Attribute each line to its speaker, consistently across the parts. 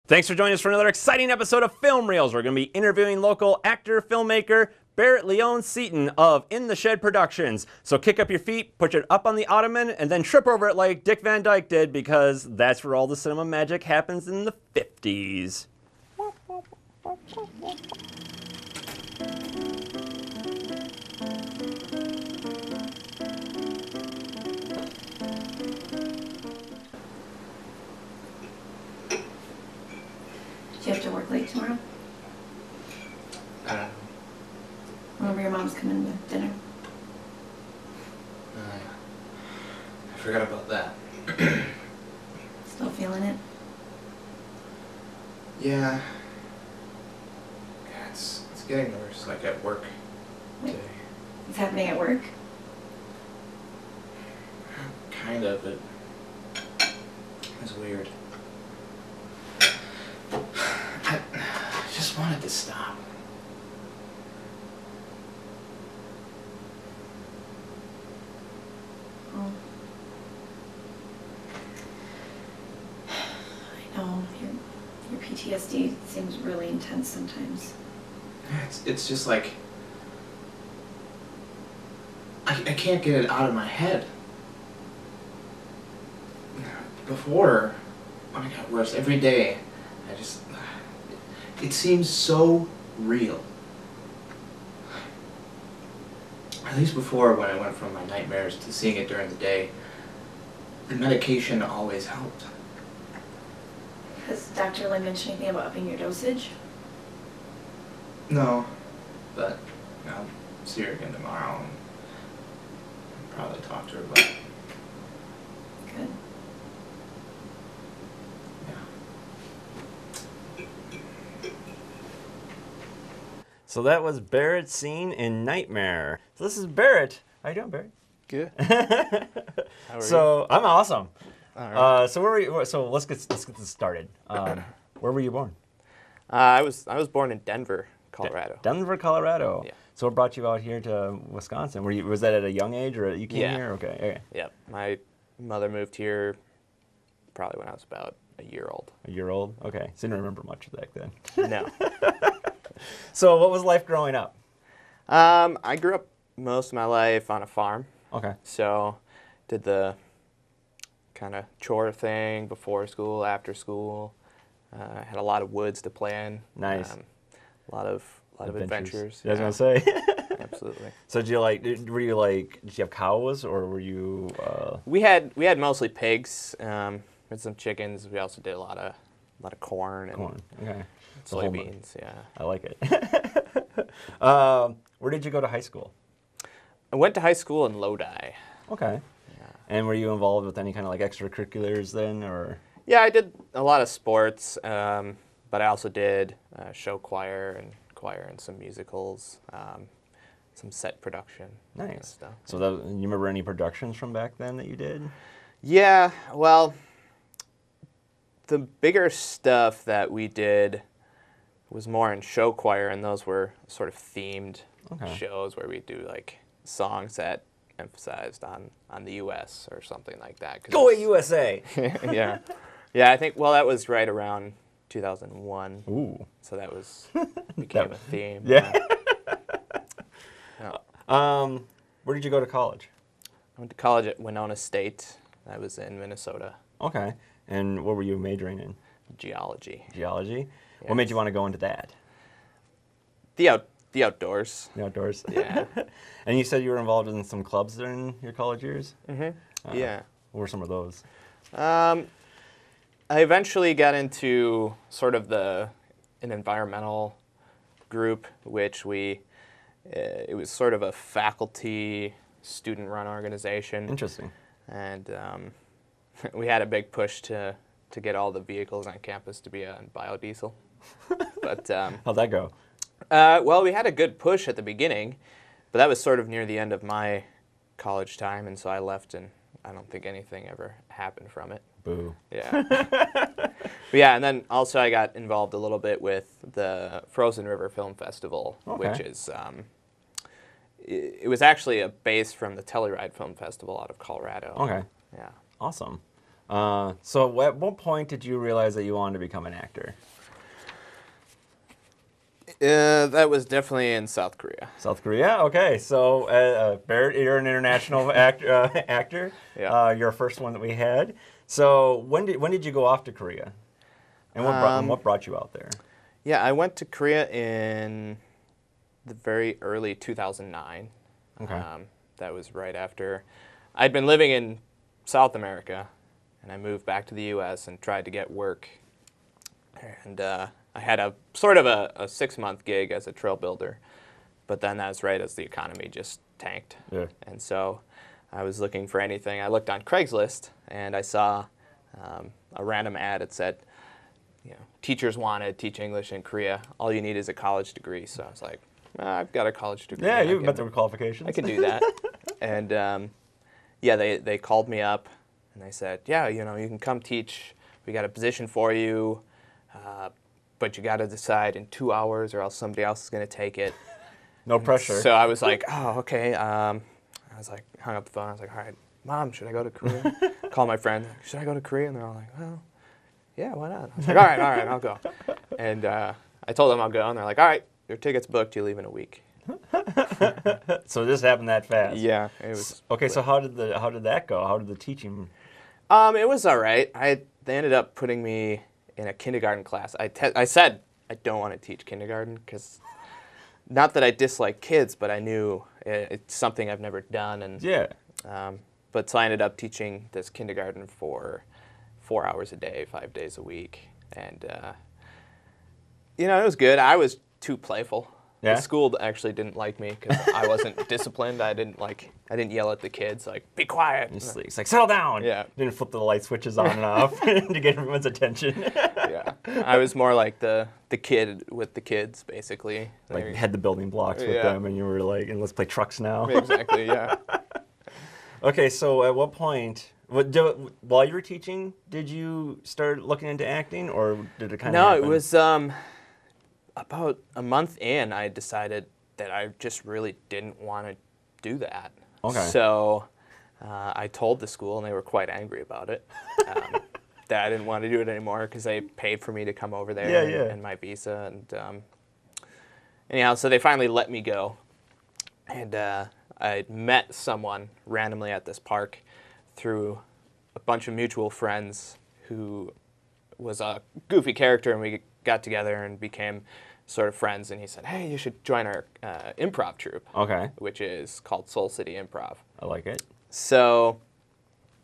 Speaker 1: Thanks for joining us for another exciting episode of Film Reels. We're going to be interviewing local actor, filmmaker, Barrett Lione Seaton of In the Shed Productions. So kick up your feet, put it up on the ottoman, and then trip over it like Dick Van Dyke did, because that's where all the cinema magic happens in the 50s.
Speaker 2: Do you have to work late tomorrow? Whenever your mom's coming with dinner.
Speaker 3: I forgot about that.
Speaker 2: Still feeling it?
Speaker 3: Yeah. It's getting worse, like at work today.
Speaker 2: It's happening at work?
Speaker 3: Kind of, it was weird. I just wanted to stop.
Speaker 2: Oh. I know, your PTSD seems really intense sometimes.
Speaker 3: It's just like I can't get it out of my head. Before, when it got worse, every day, it seems so real. At least before, when I went from my nightmares to seeing it during the day, the medication always helped.
Speaker 2: Has Dr. Lynn mentioned anything about upping your dosage?
Speaker 3: No, but I'll see her again tomorrow and probably talk to her about it.
Speaker 2: Good.
Speaker 1: So that was Barrett seen in Nightmare. So this is Barrett. How you doing, Barrett?
Speaker 4: Good. How are you?
Speaker 1: I'm awesome.
Speaker 4: All right.
Speaker 1: So where were you? So let's get this started. Where were you born?
Speaker 4: I was born in Denver, Colorado.
Speaker 1: Denver, Colorado.
Speaker 4: Yeah.
Speaker 1: So what brought you out here to Wisconsin? Was that at a young age, or you came
Speaker 4: Yeah.
Speaker 1: here? Okay.
Speaker 4: Yep. My mother moved here probably when I was about a year old.
Speaker 1: A year old. Okay. So you didn't remember much back then.
Speaker 4: No.
Speaker 1: So what was life growing up?
Speaker 4: I grew up most of my life on a farm.
Speaker 1: Okay.
Speaker 4: So did the kind of chore thing before school, after school. Had a lot of woods to play in.
Speaker 1: Nice.
Speaker 4: A lot of adventures.
Speaker 1: Yeah, I was gonna say.
Speaker 4: Absolutely.
Speaker 1: So did you have cows, or were you?
Speaker 4: We had mostly pigs. Had some chickens. We also did a lot of corn and
Speaker 1: Corn. Okay.
Speaker 4: soybeans. Yeah.
Speaker 1: I like it. Where did you go to high school?
Speaker 4: I went to high school in Lodi.
Speaker 1: Okay.
Speaker 4: Yeah.
Speaker 1: And were you involved with any kind of like extracurriculars then, or?
Speaker 4: Yeah, I did a lot of sports, but I also did show choir and some musicals, some set production.
Speaker 1: Nice.
Speaker 4: Kind of stuff.
Speaker 1: So you remember any productions from back then that you did?
Speaker 4: Yeah, well, the bigger stuff that we did was more in show choir, and those were sort of themed shows where we do like songs that emphasized on the U.S. or something like that.
Speaker 1: Go at USA!
Speaker 4: Yeah. Yeah, I think, well, that was right around 2001.
Speaker 1: Ooh.
Speaker 4: So that became a theme.
Speaker 1: Yeah.
Speaker 4: Yeah.
Speaker 1: Where did you go to college?
Speaker 4: I went to college at Winona State. I was in Minnesota.
Speaker 1: Okay. And what were you majoring in?
Speaker 4: Geology.
Speaker 1: Geology?
Speaker 4: Yes.
Speaker 1: What made you want to go into that?
Speaker 4: The outdoors.
Speaker 1: The outdoors?
Speaker 4: Yeah.
Speaker 1: And you said you were involved in some clubs during your college years?
Speaker 4: Mm-hmm. Yeah.
Speaker 1: What were some of those?
Speaker 4: I eventually got into sort of an environmental group, which it was sort of a faculty student-run organization.
Speaker 1: Interesting.
Speaker 4: And we had a big push to get all the vehicles on campus to be on biodiesel. But
Speaker 1: how'd that go?
Speaker 4: Well, we had a good push at the beginning, but that was sort of near the end of my college time, and so I left, and I don't think anything ever happened from it.
Speaker 1: Boo.
Speaker 4: Yeah. But yeah, and then also I got involved a little bit with the Frozen River Film Festival, which is it was actually a base from the Telluride Film Festival out of Colorado.
Speaker 1: Okay.
Speaker 4: Yeah.
Speaker 1: Awesome. So at what point did you realize that you wanted to become an actor?
Speaker 4: That was definitely in South Korea.
Speaker 1: South Korea? Okay. So, Barrett, you're an international actor.
Speaker 4: Yeah.
Speaker 1: You're our first one that we had. So when did you go off to Korea? And what brought you out there?
Speaker 4: Yeah, I went to Korea in the very early 2009.
Speaker 1: Okay.
Speaker 4: That was right after I'd been living in South America, and I moved back to the U.S. and tried to get work. And I had a sort of a 6-month gig as a trail builder, but then that was right as the economy just tanked.
Speaker 1: Yeah.
Speaker 4: And so I was looking for anything. I looked on Craigslist, and I saw a random ad. It said, teachers wanted, teach English in Korea. All you need is a college degree. So I was like, I've got a college degree.
Speaker 1: Yeah, you've met the qualifications.
Speaker 4: I can do that. And they called me up, and they said, yeah, you can come teach. We got a position for you, but you got to decide in 2 hours or else somebody else is going to take it.
Speaker 1: No pressure.
Speaker 4: So I was like, oh, okay. I was like, hung up the phone. I was like, all right, Mom, should I go to Korea? Call my friend. Should I go to Korea? And they're all like, well, yeah, why not? I was like, all right, I'll go. And I told them I'll go, and they're like, all right, your ticket's booked. You leave in a week.
Speaker 1: So this happened that fast.
Speaker 4: Yeah, it was.
Speaker 1: Okay, so how did that go? How did the teaching?
Speaker 4: It was all right. They ended up putting me in a kindergarten class. I said I don't want to teach kindergarten because, not that I dislike kids, but I knew it's something I've never done. And
Speaker 1: Yeah.
Speaker 4: But so I ended up teaching this kindergarten for 4 hours a day, 5 days a week, and it was good. I was too playful.
Speaker 1: Yeah?
Speaker 4: The school actually didn't like me because I wasn't disciplined. I didn't yell at the kids like, be quiet.
Speaker 1: It's like, settle down.
Speaker 4: Yeah.
Speaker 1: Didn't flip the light switches on and off to get everyone's attention.
Speaker 4: Yeah. I was more like the kid with the kids, basically.
Speaker 1: Like, had the building blocks with them, and you were like, and let's play trucks now.
Speaker 4: Exactly, yeah.
Speaker 1: Okay, so at what point, while you were teaching, did you start looking into acting, or did it kind of happen?
Speaker 4: No, it was about a month in, I decided that I just really didn't want to do that.
Speaker 1: Okay.
Speaker 4: So I told the school, and they were quite angry about it, that I didn't want to do it anymore because they paid for me to come over there and my visa. And anyhow, so they finally let me go. And I met someone randomly at this park through a bunch of mutual friends who was a goofy character, and we got together and became sort of friends. And he said, hey, you should join our improv troupe,
Speaker 1: Okay.
Speaker 4: which is called Soul City Improv.
Speaker 1: I like it.
Speaker 4: So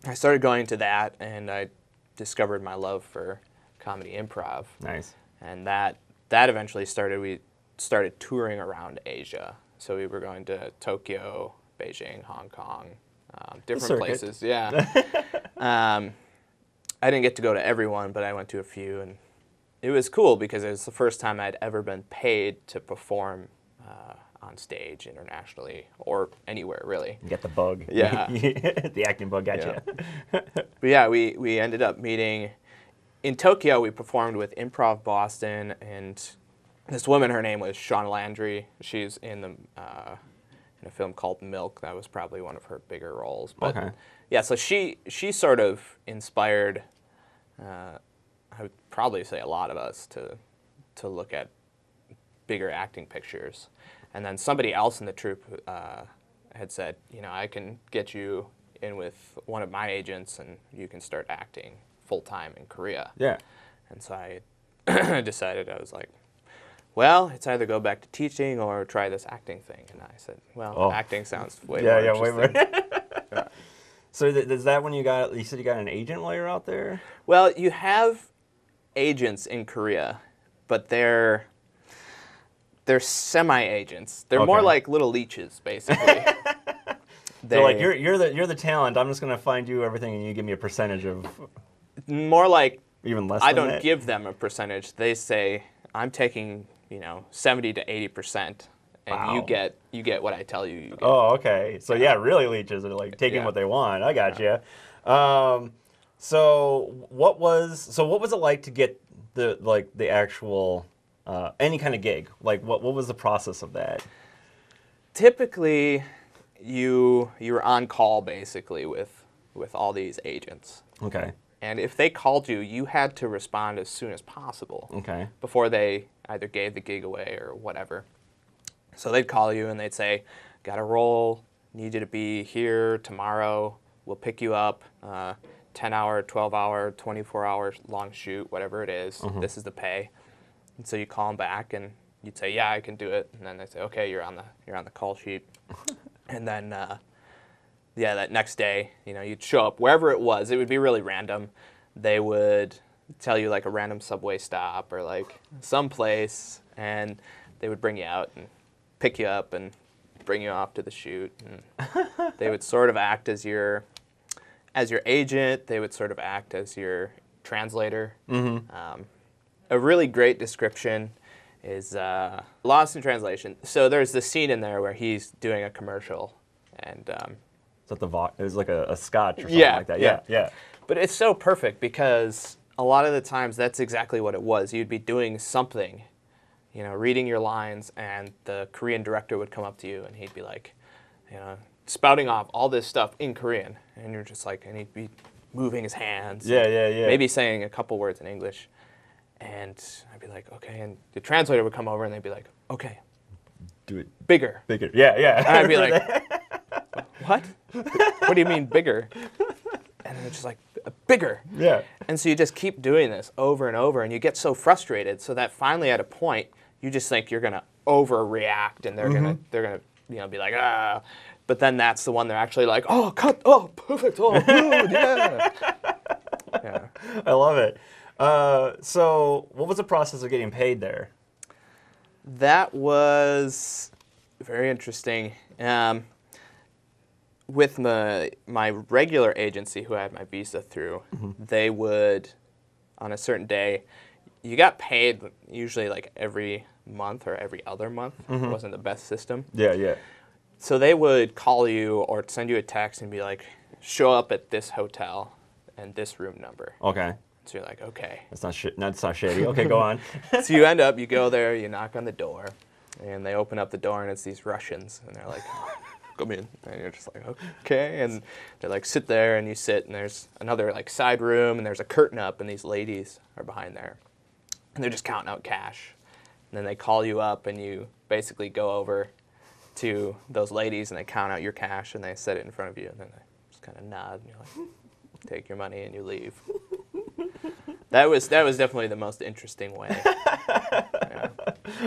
Speaker 4: I started going to that, and I discovered my love for comedy improv.
Speaker 1: Nice.
Speaker 4: And that eventually started, we started touring around Asia. So we were going to Tokyo, Beijing, Hong Kong, different places. Yeah. I didn't get to go to everyone, but I went to a few, and it was cool because it was the first time I'd ever been paid to perform on stage internationally or anywhere, really.
Speaker 1: You get the bug.
Speaker 4: Yeah.
Speaker 1: The acting bug got you.
Speaker 4: But yeah, we ended up meeting in Tokyo. We performed with Improv Boston, and this woman, her name was Shauna Landry. She's in a film called Milk. That was probably one of her bigger roles. But
Speaker 1: Okay.
Speaker 4: yeah, so she sort of inspired, I would probably say, a lot of us to look at bigger acting pictures. And then somebody else in the troupe had said, I can get you in with one of my agents, and you can start acting full-time in Korea.
Speaker 1: Yeah.
Speaker 4: And so I decided, I was like, well, it's either go back to teaching or try this acting thing. And I said, well, acting sounds way more interesting.
Speaker 1: Way more. Yeah. So is that when you said you got an agent while you're out there?
Speaker 4: Well, you have agents in Korea, but they're semi-agents. They're more like little leeches, basically.
Speaker 1: So like you're the talent. I'm just gonna find you everything, and you give me a percentage of.
Speaker 4: More like
Speaker 1: even less.
Speaker 4: I
Speaker 1: than
Speaker 4: don't
Speaker 1: that?
Speaker 4: give them a percentage. They say I'm taking 70 to 80%, and
Speaker 1: Wow.
Speaker 4: you get what I tell you. You get.
Speaker 1: Oh, okay. So yeah, really leeches are like taking what they want. I got you. So what was it like to get the actual any kind of gig? Like what was the process of that?
Speaker 4: Typically, you're on call basically with all these agents.
Speaker 1: Okay.
Speaker 4: And if they called you, you had to respond as soon as possible.
Speaker 1: Okay.
Speaker 4: Before they either gave the gig away or whatever. So they'd call you and they'd say, got a role, need you to be here tomorrow, we'll pick you up, 10-hour, 12-hour, 24-hour long shoot, whatever it is, this is the pay. And so you call them back and you'd say, yeah, I can do it. And then they say, okay, you're on the call sheet. And then, yeah, that next day, you know, you'd show up wherever it was. It would be really random. They would tell you like a random subway stop or like someplace, and they would bring you out and pick you up and bring you off to the shoot. And they would sort of act as your agent. They would sort of act as your translator. A really great description is Lost in Translation. So there's this scene in there where he's doing a commercial, and
Speaker 1: Is that it was like a scotch or something like that. Yeah.
Speaker 4: But it's so perfect because a lot of the times that's exactly what it was. You'd be doing something, you know, reading your lines, and the Korean director would come up to you and he'd be like, you know, spouting off all this stuff in Korean, and you're just like, and he'd be moving his hands.
Speaker 1: Yeah.
Speaker 4: Maybe saying a couple words in English. And I'd be like, okay, and the translator would come over and they'd be like, okay,
Speaker 1: Do it
Speaker 4: bigger.
Speaker 1: bigger. Yeah.
Speaker 4: And I'd be like, what? What do you mean bigger? And they're just like, bigger.
Speaker 1: Yeah.
Speaker 4: And so you just keep doing this over and over, and you get so frustrated so that finally at a point you just think you're gonna overreact, and they're gonna you know be like, ah. But then that's the one they're actually like, oh, cut, oh, perfect, oh, good, yeah. Yeah.
Speaker 1: I love it. So what was the process of getting paid there?
Speaker 4: That was very interesting. With my regular agency, who I had my visa through, they would, on a certain day, you got paid usually like every month or every other month. It wasn't the best system.
Speaker 1: Yeah.
Speaker 4: So they would call you or send you a text and be like, show up at this hotel and this room number.
Speaker 1: Okay.
Speaker 4: So you're like, okay.
Speaker 1: That's not shady. Okay, go on.
Speaker 4: So you go there, you knock on the door, and they open up the door, and it's these Russians, and they're like, come in. And you're just like, okay. And they're like, sit there, and you sit, and there's another like side room, and there's a curtain up, and these ladies are behind there. And they're just counting out cash. And then they call you up, and you basically go over to those ladies, and they count out your cash, and they set it in front of you, and then they just kind of nod, and you're like, take your money, and you leave. That was definitely the most interesting way. Yeah.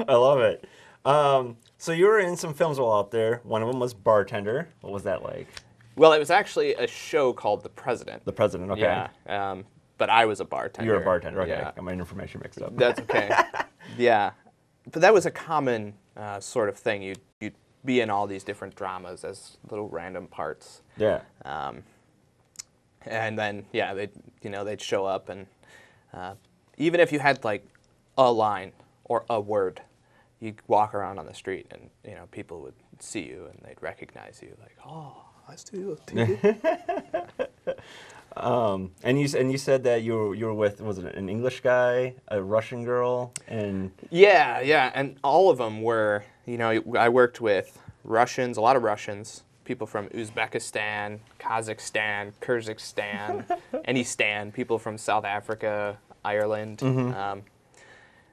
Speaker 1: I love it. So you were in some films while out there. One of them was Bartender. What was that like?
Speaker 4: Well, it was actually a show called The President.
Speaker 1: The President, okay.
Speaker 4: Yeah. But I was a bartender.
Speaker 1: You were a bartender, okay.
Speaker 4: Yeah.
Speaker 1: Got my information mixed up.
Speaker 4: That's okay. Yeah. But that was a common sort of thing. You'd be in all these different dramas as little random parts.
Speaker 1: Yeah.
Speaker 4: And then, yeah, they'd show up, and even if you had like a line or a word, you'd walk around on the street, and you know people would see you and they'd recognize you, like, oh, I see you.
Speaker 1: And you said that you were with, was it an English guy, a Russian girl, and
Speaker 4: Yeah, and all of them were, you know, I worked with Russians, a lot of Russians, people from Uzbekistan, Kazakhstan, Kyrgyzstan, any stan, people from South Africa, Ireland.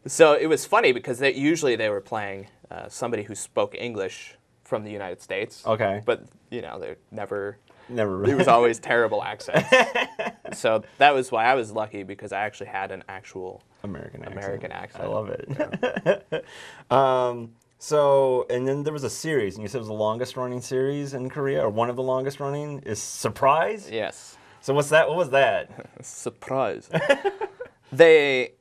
Speaker 4: So it was funny because usually they were playing somebody who spoke English from the United States.
Speaker 1: Okay.
Speaker 4: But, you know, they never
Speaker 1: really.
Speaker 4: It was always terrible accents. So that was why I was lucky, because I actually had an actual American accent.
Speaker 1: I love it.
Speaker 4: Yeah.
Speaker 1: So, and then there was a series, and you said it was the longest running series in Korea, or one of the longest running, is Surprise?
Speaker 4: Yes.
Speaker 1: So what's that? What was that?
Speaker 4: Surprise. They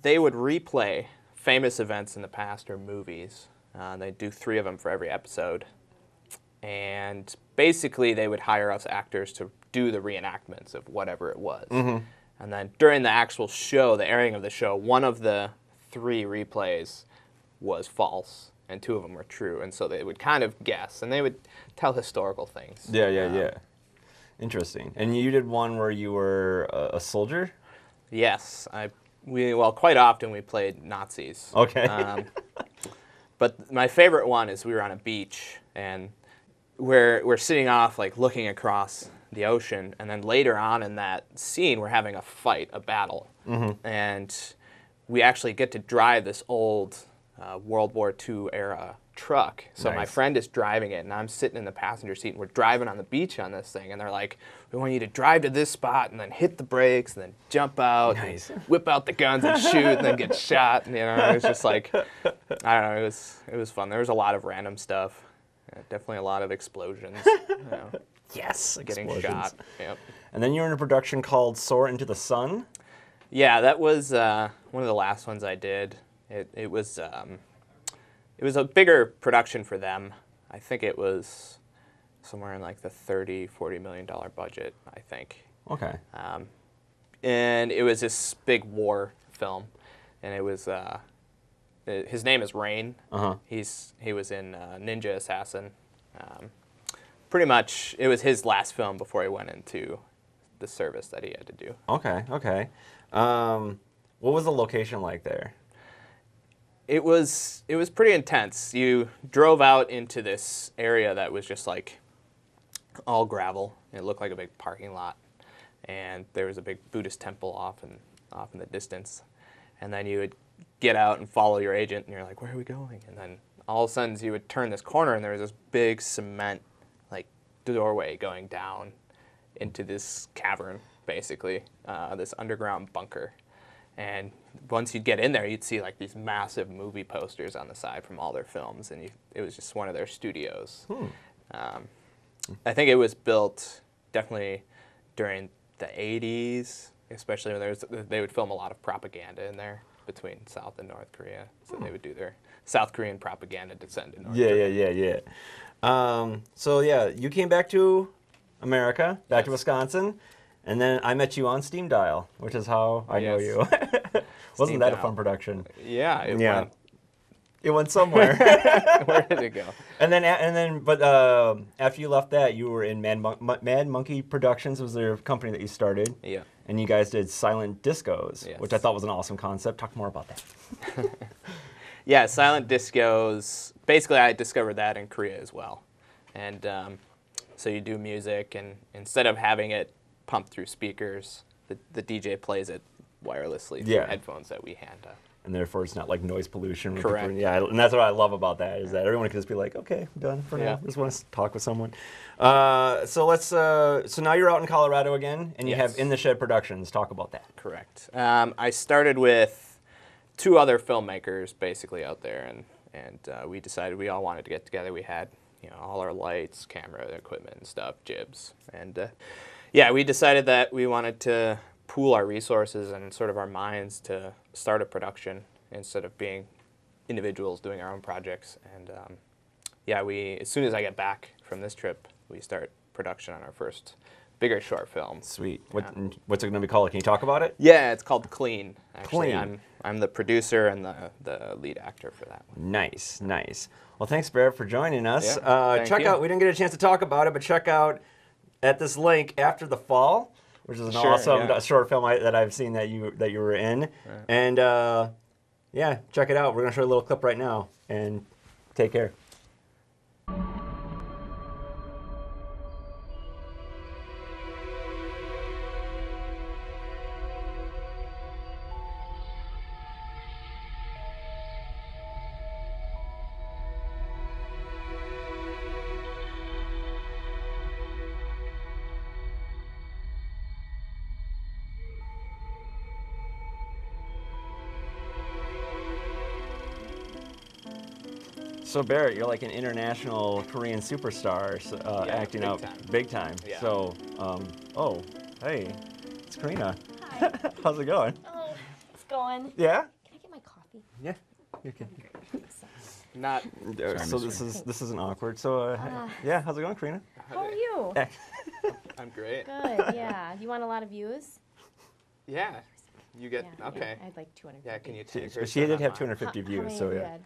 Speaker 4: would replay famous events in the past or movies. They'd do 3 of them for every episode. And basically they would hire us actors to do the reenactments of whatever it was. And then during the actual show, the airing of the show, one of the 3 replays was false, and 2 of them were true. And so they would kind of guess, and they would tell historical things.
Speaker 1: Yeah. Interesting. And you did one where you were a soldier?
Speaker 4: Yes. Quite often we played Nazis.
Speaker 1: Okay.
Speaker 4: But my favorite one is we were on a beach, and we're sitting off, like looking across the ocean, and then later on in that scene, we're having a fight, a battle, and we actually get to drive this old World War II era truck. So my friend is driving it, and I'm sitting in the passenger seat, and we're driving on the beach on this thing, and they're like, we want you to drive to this spot, and then hit the brakes, and then jump out, and whip out the guns and shoot, and then get shot. And, it was just like, I don't know, it was fun. There was a lot of random stuff. Definitely a lot of explosions.
Speaker 1: Yes,
Speaker 4: getting
Speaker 1: explosions.
Speaker 4: shot. Yep.
Speaker 1: And then you're in a production called Soar into the Sun.
Speaker 4: Yeah, that was one of the last ones I did. It was a bigger production for them. I think it was somewhere in like the $30-40 million budget, I think.
Speaker 1: Okay.
Speaker 4: And it was this big war film, and it was his name is Rain. He was in Ninja Assassin. Pretty much, it was his last film before he went into the service that he had to do.
Speaker 1: Okay. What was the location like there?
Speaker 4: It was pretty intense. You drove out into this area that was just like all gravel. It looked like a big parking lot, and there was a big Buddhist temple off in the distance. And then you would get out and follow your agent, and you're like, where are we going? And then all of a sudden you would turn this corner, and there was this big cement like doorway going down into this cavern, basically, this underground bunker. And once you'd get in there, you'd see like these massive movie posters on the side from all their films, and it was just one of their studios. I think it was built definitely during the 80s, especially when they would film a lot of propaganda in there between South and North Korea. So they would do their South Korean propaganda to send to North Korea. So yeah, you came back to America, back to Wisconsin. And then I met you on Steam Dial, which is how I know you. Wasn't that a fun production? Yeah,
Speaker 1: it went somewhere.
Speaker 4: Where did it go?
Speaker 1: But after you left that, you were in Mad Monkey Productions. Was their company that you started?
Speaker 4: Yeah.
Speaker 1: And you guys did silent discos, which I thought was an awesome concept. Talk more about that.
Speaker 4: Yeah, silent discos. Basically, I discovered that in Korea as well. And so you do music, and instead of having it pumped through speakers, the DJ plays it wirelessly through headphones that we hand up. And
Speaker 1: therefore it's not like noise pollution.
Speaker 4: Correct.
Speaker 1: And that's what I love about that, is that everyone can just be like, okay, I'm done for now. I just want to talk with someone. So now you're out in Colorado again, and you have In the Shed Productions. Talk about that.
Speaker 4: Correct. I started with 2 other filmmakers basically out there, and we decided we all wanted to get together. We had all our lights, camera equipment and stuff, jibs, and we decided that we wanted to pool our resources and sort of our minds to start a production instead of being individuals doing our own projects. And as soon as I get back from this trip, we start production on our first bigger short film.
Speaker 1: Sweet. What's it going to be called? Can you talk about it?
Speaker 4: Yeah, it's called Clean. Actually,
Speaker 1: Clean.
Speaker 4: I'm the producer and the lead actor for that one.
Speaker 1: Nice. Well, thanks, Barrett, for joining us.
Speaker 4: Thank you.
Speaker 1: We didn't get a chance to talk about it, but check out at this link After the Fall, which is an awesome short film that I've seen that you were in. Right. And check it out. We're going to show you a little clip right now, and take care. So Barrett, you're like an international Korean superstar, acting out big time. Yeah. So, hey, it's Karina.
Speaker 5: Hi.
Speaker 1: How's it going?
Speaker 5: Oh, it's going.
Speaker 1: Yeah.
Speaker 5: Can I get my coffee?
Speaker 1: Yeah. You can.
Speaker 4: Not.
Speaker 1: So this isn't awkward. So how's it going, Karina?
Speaker 5: How are you?
Speaker 4: I'm great.
Speaker 5: Good. Yeah. You want a lot of views?
Speaker 4: Yeah. You get okay.
Speaker 5: I had like 250.
Speaker 4: Yeah. Can you take her?
Speaker 1: She did have 250 views.
Speaker 5: How many
Speaker 1: so
Speaker 5: have you
Speaker 1: yeah.
Speaker 5: had?